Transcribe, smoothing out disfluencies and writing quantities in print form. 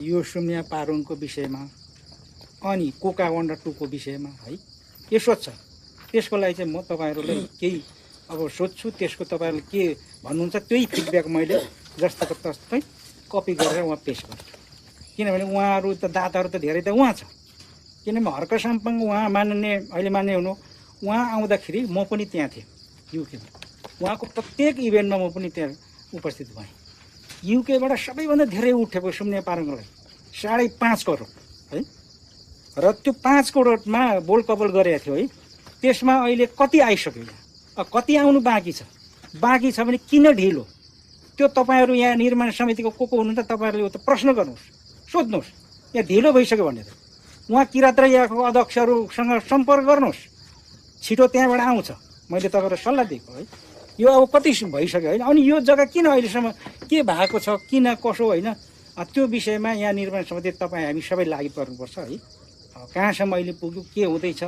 यो शून्य पारुङको विषयमा अनि कोका वन्डर 2 को विषयमा है यसो छ। त्यसको लागि चाहिँ म तपाईँहरूले केही अब सोध्छु, त्यसको तपाईँहरूले के भन्नुहुन्छ त्यही फिडब्याक मैले जस्तोको तस्तै कपी गरेर उहाँ पेस गर्छु। किनभने उहाँहरू त दाताहरू त धेरै त उहाँ छ, किनभने हर्क साम्पाङ उहाँ मान्ने अहिले मान्ने हुनु, उहाँ आउँदाखेरि म पनि त्यहाँ थिएँ युकेमा। उहाँको प्रत्येक इभेन्टमा म पनि त्यहाँ उपस्थित भएँ। युकेबाट सबैभन्दा धेरै उठेको शून्य पारुङको लागि 5.5 करोड है, र त्यो 5 करोडमा बोल कबल गरेको थियो है। त्यसमा अहिले कति आइसक्यो, यहाँ कति आउनु बाँकी छ? बाँकी छ भने किन ढिलो? त्यो तपाईँहरू यहाँ निर्माण समितिको को हुनुहुन्छ तपाईँहरूले त प्रश्न गर्नुहोस्, सोध्नुहोस् यहाँ ढिलो भइसक्यो भनेर। उहाँ किराँत र यहाँको अध्यक्षहरूसँग सम्पर्क गर्नुहोस्, छिटो त्यहाँबाट आउँछ। मैले तपाईँहरूलाई सल्लाह दिएको है। यो अब कति भइसक्यो होइन। अनि यो जग्गा किन अहिलेसम्म के भएको छ, किन कसो होइन, त्यो विषयमा यहाँ निर्माण समिति तपाईँ हामी सबै लागि पर्नुपर्छ है। कहाँसम्म अहिले पुग्यो, के हुँदैछ